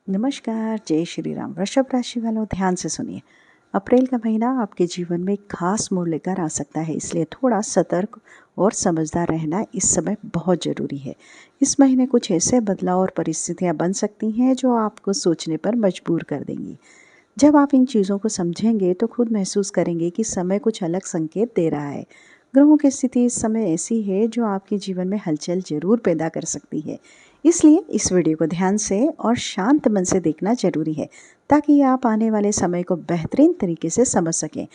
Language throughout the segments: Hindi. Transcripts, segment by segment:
नमस्कार, जय श्री राम। वृषभ राशि वालों, ध्यान से सुनिए। अप्रैल का महीना आपके जीवन में एक खास मोड़ लेकर आ सकता है, इसलिए थोड़ा सतर्क और समझदार रहना इस समय बहुत ज़रूरी है। इस महीने कुछ ऐसे बदलाव और परिस्थितियां बन सकती हैं जो आपको सोचने पर मजबूर कर देंगी। जब आप इन चीज़ों को समझेंगे तो खुद महसूस करेंगे कि समय कुछ अलग संकेत दे रहा है। ग्रहों की स्थिति इस समय ऐसी है जो आपके जीवन में हलचल जरूर पैदा कर सकती है। इसलिए इस वीडियो को ध्यान से और शांत मन से देखना जरूरी है, ताकि आप आने वाले समय को बेहतरीन तरीके से समझ सकें।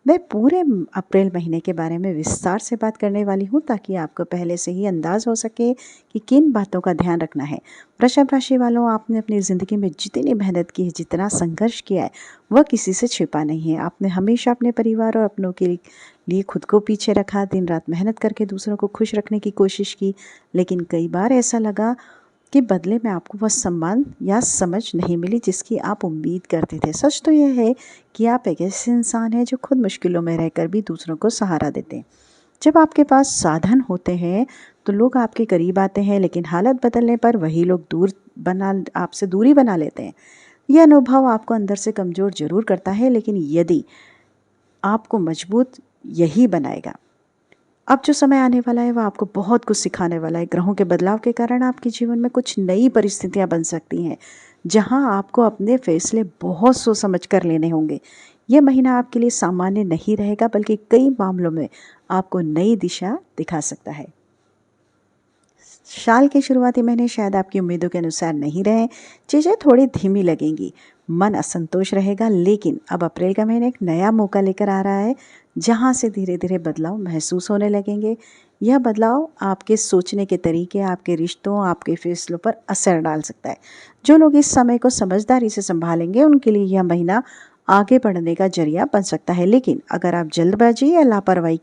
मैं पूरे अप्रैल महीने के बारे में विस्तार से बात करने वाली हूँ, ताकि आपको पहले से ही अंदाज हो सके कि किन बातों का ध्यान रखना है। वृषभ राशि वालों, आपने अपनी ज़िंदगी में जितनी मेहनत की है, जितना संघर्ष किया है, वह किसी से छिपा नहीं है। आपने हमेशा अपने परिवार और अपनों के लिए खुद को पीछे रखा, दिन रात मेहनत करके दूसरों को खुश रखने की कोशिश की। लेकिन कई बार ऐसा लगा कि बदले में आपको वह सम्मान या समझ नहीं मिली जिसकी आप उम्मीद करते थे। सच तो यह है कि आप एक ऐसे इंसान हैं जो खुद मुश्किलों में रहकर भी दूसरों को सहारा देते हैं। जब आपके पास साधन होते हैं तो लोग आपके करीब आते हैं, लेकिन हालत बदलने पर वही लोग आपसे दूरी बना लेते हैं। यह अनुभव आपको अंदर से कमज़ोर जरूर करता है, लेकिन यदि आपको मजबूत यही बनाएगा। अब जो समय आने वाला है वह आपको बहुत कुछ सिखाने वाला है। ग्रहों के बदलाव के कारण आपके जीवन में कुछ नई परिस्थितियां बन सकती हैं, जहां आपको अपने फैसले बहुत सोच समझ कर लेने होंगे। यह महीना आपके लिए सामान्य नहीं रहेगा, बल्कि कई मामलों में आपको नई दिशा दिखा सकता है। साल के शुरुआती महीने शायद आपकी उम्मीदों के अनुसार नहीं रहे, चीज़ें थोड़ी धीमी लगेंगी, मन असंतोष रहेगा। लेकिन अब अप्रैल का महीना एक नया मौका लेकर आ रहा है, जहां से धीरे धीरे बदलाव महसूस होने लगेंगे। यह बदलाव आपके सोचने के तरीके, आपके रिश्तों, आपके फैसलों पर असर डाल सकता है। जो लोग इस समय को समझदारी से संभालेंगे, उनके लिए यह महीना आगे बढ़ने का जरिया बन सकता है। लेकिन अगर आप जल्दबाजी या लापरवाही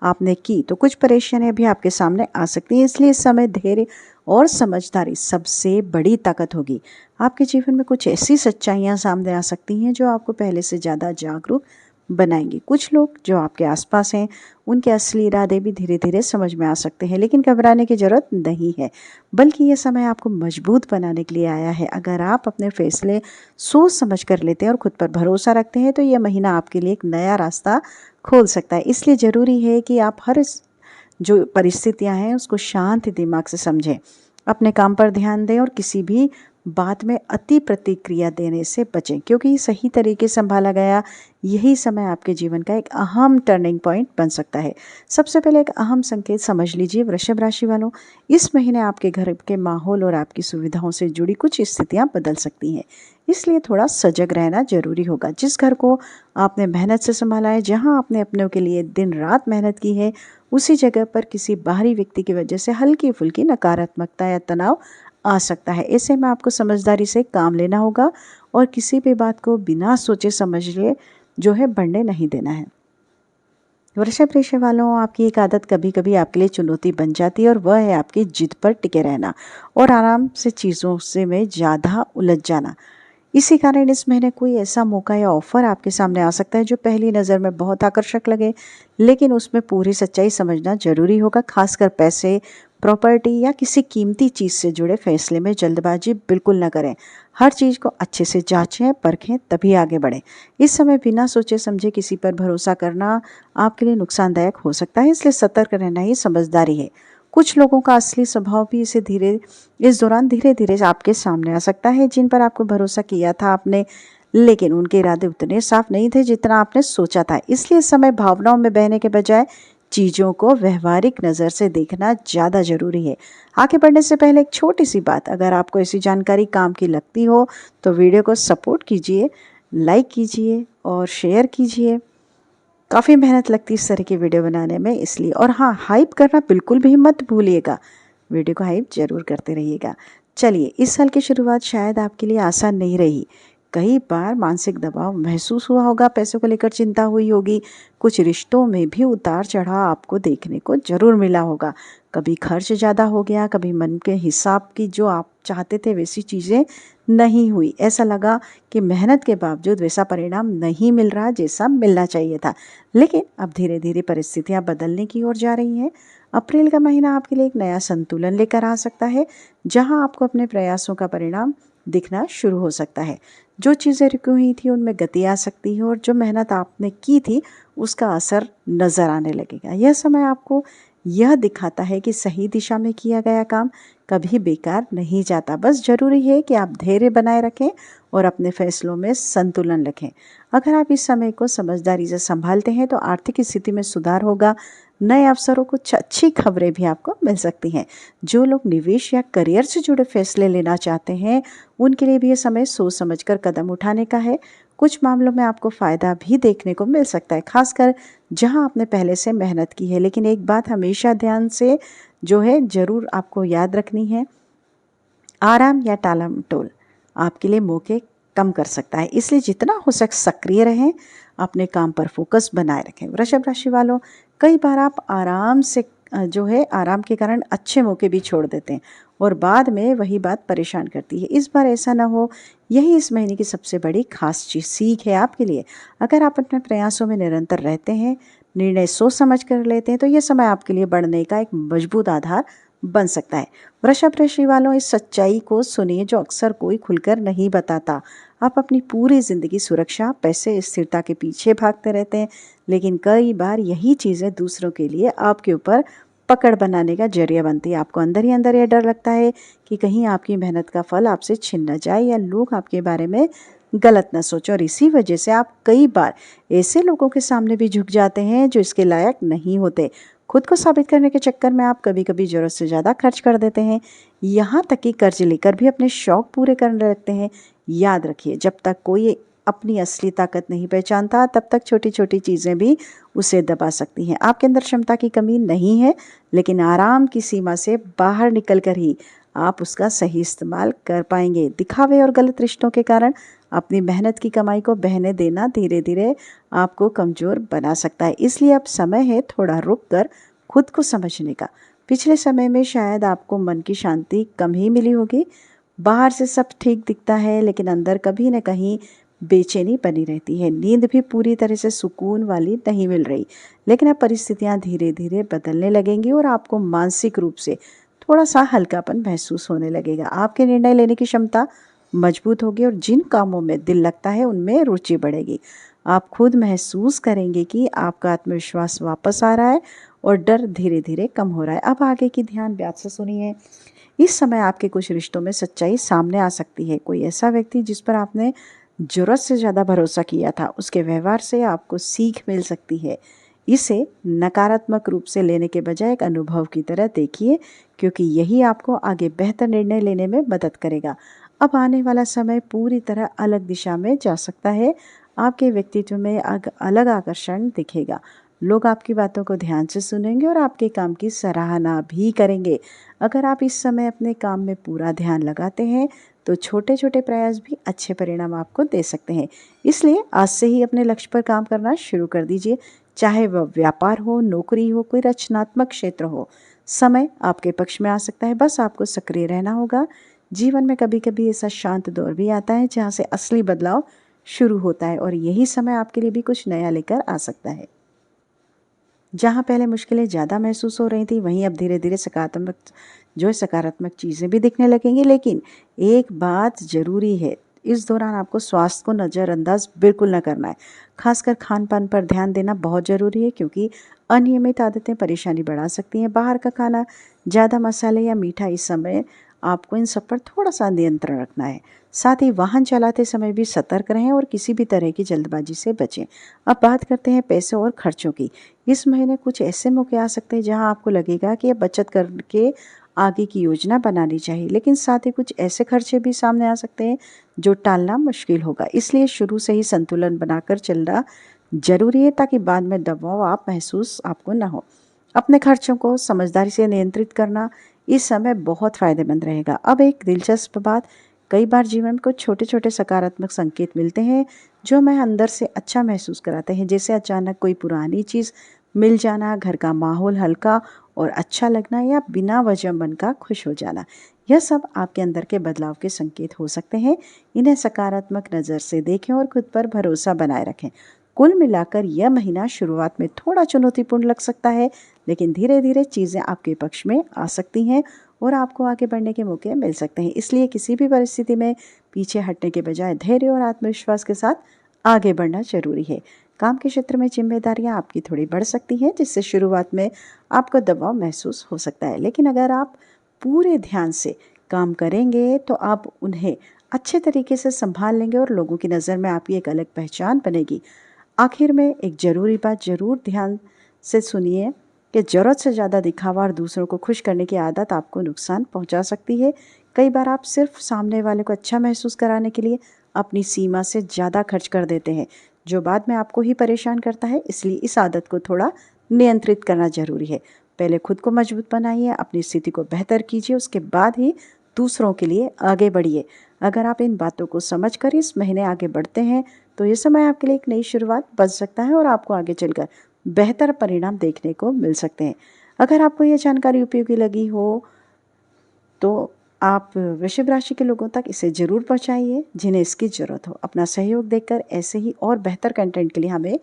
आपने की तो कुछ परेशानियां भी आपके सामने आ सकती हैं। इसलिए इस समय धैर्य और समझदारी सबसे बड़ी ताकत होगी। आपके जीवन में कुछ ऐसी सच्चाइयां सामने आ सकती हैं जो आपको पहले से ज़्यादा जागरूक बनाएंगी। कुछ लोग जो आपके आसपास हैं, उनके असली इरादे भी धीरे धीरे समझ में आ सकते हैं, लेकिन घबराने की जरूरत नहीं है, बल्कि ये समय आपको मजबूत बनाने के लिए आया है। अगर आप अपने फैसले सोच समझ कर लेते हैं और खुद पर भरोसा रखते हैं तो यह महीना आपके लिए एक नया रास्ता खोल सकता है। इसलिए ज़रूरी है कि आप हर जो परिस्थितियां हैं उसको शांत दिमाग से समझें, अपने काम पर ध्यान दें और किसी भी बात में अति प्रतिक्रिया देने से बचें, क्योंकि सही तरीके से संभाला गया यही समय आपके जीवन का एक अहम टर्निंग पॉइंट बन सकता है। सबसे पहले एक अहम संकेत समझ लीजिए वृषभ राशि वालों, इस महीने आपके घर के माहौल और आपकी सुविधाओं से जुड़ी कुछ स्थितियां बदल सकती हैं, इसलिए थोड़ा सजग रहना जरूरी होगा। जिस घर को आपने मेहनत से संभाला है, जहां आपने अपनों के लिए दिन रात मेहनत की है, उसी जगह पर किसी बाहरी व्यक्ति की वजह से हल्की फुल्की नकारात्मकता या तनाव आ सकता है। ऐसे में आपको समझदारी से काम लेना होगा और किसी भी बात को बिना सोचे समझे जो है बढ़ने नहीं देना है। वृषभ राशि वालों, आपकी एक आदत कभी कभी आपके लिए चुनौती बन जाती है, और वह है आपकी जिद पर टिके रहना और आराम से चीज़ों से में ज़्यादा उलझ जाना। इसी कारण इस महीने कोई ऐसा मौका या ऑफर आपके सामने आ सकता है जो पहली नज़र में बहुत आकर्षक लगे, लेकिन उसमें पूरी सच्चाई समझना जरूरी होगा। खासकर पैसे, प्रॉपर्टी या किसी कीमती चीज़ से जुड़े फैसले में जल्दबाजी बिल्कुल न करें। हर चीज़ को अच्छे से जांचें परखें, तभी आगे बढ़ें। इस समय बिना सोचे समझे किसी पर भरोसा करना आपके लिए नुकसानदायक हो सकता है, इसलिए सतर्क रहना ही समझदारी है। कुछ लोगों का असली स्वभाव भी इस दौरान धीरे धीरे आपके सामने आ सकता है, जिन पर आपको भरोसा किया था आपने, लेकिन उनके इरादे उतने साफ नहीं थे जितना आपने सोचा था। इसलिए इस समय भावनाओं में बहने के बजाय चीज़ों को व्यवहारिक नज़र से देखना ज़्यादा जरूरी है। आगे बढ़ने से पहले एक छोटी सी बात, अगर आपको ऐसी जानकारी काम की लगती हो तो वीडियो को सपोर्ट कीजिए, लाइक कीजिए और शेयर कीजिए। काफ़ी मेहनत लगती है इस तरह की वीडियो बनाने में, इसलिए। और हाँ, हाइप करना बिल्कुल भी मत भूलिएगा, वीडियो को हाइप जरूर करते रहिएगा। चलिए, इस साल की शुरुआत शायद आपके लिए आसान नहीं रही। कई बार मानसिक दबाव महसूस हुआ होगा, पैसों को लेकर चिंता हुई होगी, कुछ रिश्तों में भी उतार चढ़ाव आपको देखने को जरूर मिला होगा। कभी खर्च ज़्यादा हो गया, कभी मन के हिसाब की जो आप चाहते थे वैसी चीज़ें नहीं हुई। ऐसा लगा कि मेहनत के बावजूद वैसा परिणाम नहीं मिल रहा जैसा मिलना चाहिए था। लेकिन अब धीरे धीरे परिस्थितियां बदलने की ओर जा रही हैं। अप्रैल का महीना आपके लिए एक नया संतुलन लेकर आ सकता है, जहां आपको अपने प्रयासों का परिणाम दिखना शुरू हो सकता है। जो चीज़ें रुकी हुई थी उनमें गति आ सकती है और जो मेहनत आपने की थी उसका असर नज़र आने लगेगा। यह समय आपको यह दिखाता है कि सही दिशा में किया गया काम कभी बेकार नहीं जाता। बस ज़रूरी है कि आप धैर्य बनाए रखें और अपने फैसलों में संतुलन रखें। अगर आप इस समय को समझदारी से संभालते हैं तो आर्थिक स्थिति में सुधार होगा। नए अवसरों, कुछ अच्छी खबरें भी आपको मिल सकती हैं। जो लोग निवेश या करियर से जुड़े फैसले लेना चाहते हैं उनके लिए भी ये समय सोच समझकर कदम उठाने का है। कुछ मामलों में आपको फ़ायदा भी देखने को मिल सकता है, खासकर जहां आपने पहले से मेहनत की है। लेकिन एक बात हमेशा ध्यान से जो है ज़रूर आपको याद रखनी है, आराम या टालमटोल आपके लिए मौके कम कर सकता है। इसलिए जितना हो सके सक्रिय रहें, अपने काम पर फोकस बनाए रखें। वृषभ राशि वालों, कई बार आप आराम से जो है आराम के कारण अच्छे मौके भी छोड़ देते हैं और बाद में वही बात परेशान करती है। इस बार ऐसा ना हो, यही इस महीने की सबसे बड़ी खास चीज़ सीख है आपके लिए। अगर आप अपने प्रयासों में निरंतर रहते हैं, निर्णय सोच समझ कर लेते हैं, तो यह समय आपके लिए बढ़ने का एक मजबूत आधार बन सकता है। वृषभ राशि वालों, इस सच्चाई को सुनिए जो अक्सर कोई खुलकर नहीं बताता। आप अपनी पूरी जिंदगी सुरक्षा, पैसे, स्थिरता के पीछे भागते रहते हैं, लेकिन कई बार यही चीज़ें दूसरों के लिए आपके ऊपर पकड़ बनाने का जरिया बनती है। आपको अंदर ही अंदर यह डर लगता है कि कहीं आपकी मेहनत का फल आपसे छिन न जाए या लोग आपके बारे में गलत न सोचें, और इसी वजह से आप कई बार ऐसे लोगों के सामने भी झुक जाते हैं जो इसके लायक नहीं होते। खुद को साबित करने के चक्कर में आप कभी कभी ज़रूरत से ज़्यादा खर्च कर देते हैं, यहाँ तक कि कर्ज लेकर भी अपने शौक पूरे करने लगते हैं। याद रखिए, जब तक कोई अपनी असली ताकत नहीं पहचानता तब तक छोटी छोटी चीज़ें भी उसे दबा सकती हैं। आपके अंदर क्षमता की कमी नहीं है, लेकिन आराम की सीमा से बाहर निकलकर ही आप उसका सही इस्तेमाल कर पाएंगे। दिखावे और गलत रिश्तों के कारण अपनी मेहनत की कमाई को बहने देना धीरे धीरे आपको कमज़ोर बना सकता है। इसलिए अब समय है थोड़ा रुक कर खुद को समझने का। पिछले समय में शायद आपको मन की शांति कम ही मिली होगी। बाहर से सब ठीक दिखता है, लेकिन अंदर कभी न कहीं बेचैनी बनी रहती है। नींद भी पूरी तरह से सुकून वाली नहीं मिल रही। लेकिन अब परिस्थितियां धीरे धीरे बदलने लगेंगी और आपको मानसिक रूप से थोड़ा सा हल्कापन महसूस होने लगेगा। आपके निर्णय लेने की क्षमता मजबूत होगी और जिन कामों में दिल लगता है उनमें रुचि बढ़ेगी। आप खुद महसूस करेंगे कि आपका आत्मविश्वास वापस आ रहा है और डर धीरे धीरे कम हो रहा है। अब आगे की ध्यान ब्याज से सुनिए। इस समय आपके कुछ रिश्तों में सच्चाई सामने आ सकती है। कोई ऐसा व्यक्ति जिस पर आपने जरूरत से ज़्यादा भरोसा किया था, उसके व्यवहार से आपको सीख मिल सकती है। इसे नकारात्मक रूप से लेने के बजाय एक अनुभव की तरह देखिए, क्योंकि यही आपको आगे बेहतर निर्णय लेने में मदद करेगा। अब आने वाला समय पूरी तरह अलग दिशा में जा सकता है। आपके व्यक्तित्व में अलग आकर्षण दिखेगा। लोग आपकी बातों को ध्यान से सुनेंगे और आपके काम की सराहना भी करेंगे। अगर आप इस समय अपने काम में पूरा ध्यान लगाते हैं तो छोटे छोटे प्रयास भी अच्छे परिणाम आपको दे सकते हैं। इसलिए आज से ही अपने लक्ष्य पर काम करना शुरू कर दीजिए, चाहे वह व्यापार हो, नौकरी हो, कोई रचनात्मक क्षेत्र हो। समय आपके पक्ष में आ सकता है, बस आपको सक्रिय रहना होगा। जीवन में कभी कभी ऐसा शांत दौर भी आता है जहाँ से असली बदलाव शुरू होता है, और यही समय आपके लिए भी कुछ नया लेकर आ सकता है। जहाँ पहले मुश्किलें ज़्यादा महसूस हो रही थी, वहीं अब धीरे धीरे सकारात्मक चीज़ें भी दिखने लगेंगी। लेकिन एक बात ज़रूरी है, इस दौरान आपको स्वास्थ्य को नज़रअंदाज बिल्कुल न करना है। खासकर खान पान पर ध्यान देना बहुत ज़रूरी है, क्योंकि अनियमित आदतें परेशानी बढ़ा सकती हैं। बाहर का खाना, ज़्यादा मसाले या मीठा, इस समय आपको इन सब पर थोड़ा सा नियंत्रण रखना है। साथ ही वाहन चलाते समय भी सतर्क रहें और किसी भी तरह की जल्दबाजी से बचें। अब बात करते हैं पैसों और खर्चों की। इस महीने कुछ ऐसे मौके आ सकते हैं जहां आपको लगेगा कि अब बचत करके आगे की योजना बनानी चाहिए, लेकिन साथ ही कुछ ऐसे खर्चे भी सामने आ सकते हैं जो टालना मुश्किल होगा। इसलिए शुरू से ही संतुलन बनाकर चलना जरूरी है, ताकि बाद में दबाव आप महसूस आपको ना हो। अपने खर्चों को समझदारी से नियंत्रित करना इस समय बहुत फायदेमंद रहेगा। अब एक दिलचस्प बात, कई बार जीवन में कुछ छोटे छोटे सकारात्मक संकेत मिलते हैं जो हमें अंदर से अच्छा महसूस कराते हैं। जैसे अचानक कोई पुरानी चीज़ मिल जाना, घर का माहौल हल्का और अच्छा लगना, या बिना वजह मन का खुश हो जाना। यह सब आपके अंदर के बदलाव के संकेत हो सकते हैं। इन्हें सकारात्मक नज़र से देखें और खुद पर भरोसा बनाए रखें। कुल मिलाकर यह महीना शुरुआत में थोड़ा चुनौतीपूर्ण लग सकता है, लेकिन धीरे धीरे चीज़ें आपके पक्ष में आ सकती हैं और आपको आगे बढ़ने के मौके मिल सकते हैं। इसलिए किसी भी परिस्थिति में पीछे हटने के बजाय धैर्य और आत्मविश्वास के साथ आगे बढ़ना जरूरी है। काम के क्षेत्र में जिम्मेदारियां आपकी थोड़ी बढ़ सकती हैं, जिससे शुरुआत में आपको दबाव महसूस हो सकता है, लेकिन अगर आप पूरे ध्यान से काम करेंगे तो आप उन्हें अच्छे तरीके से संभाल लेंगे और लोगों की नज़र में आपकी एक अलग पहचान बनेगी। आखिर में एक ज़रूरी बात ज़रूर ध्यान से सुनिए कि ज़रूरत से ज़्यादा दिखावा और दूसरों को खुश करने की आदत आपको नुकसान पहुंचा सकती है। कई बार आप सिर्फ सामने वाले को अच्छा महसूस कराने के लिए अपनी सीमा से ज़्यादा खर्च कर देते हैं, जो बाद में आपको ही परेशान करता है। इसलिए इस आदत को थोड़ा नियंत्रित करना ज़रूरी है। पहले खुद को मजबूत बनाइए, अपनी स्थिति को बेहतर कीजिए, उसके बाद ही दूसरों के लिए आगे बढ़िए। अगर आप इन बातों को समझकर इस महीने आगे बढ़ते हैं तो ये समय आपके लिए एक नई शुरुआत बन सकता है और आपको आगे चलकर बेहतर परिणाम देखने को मिल सकते हैं। अगर आपको ये जानकारी उपयोगी लगी हो तो आप वृषभ राशि के लोगों तक इसे ज़रूर पहुंचाइए जिन्हें इसकी ज़रूरत हो। अपना सहयोग देकर ऐसे ही और बेहतर कंटेंट के लिए हमें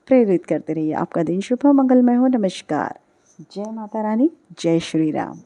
प्रेरित करते रहिए। आपका दिन शुभ हो, मंगलमय हो। नमस्कार। जय माता रानी, जय श्री राम।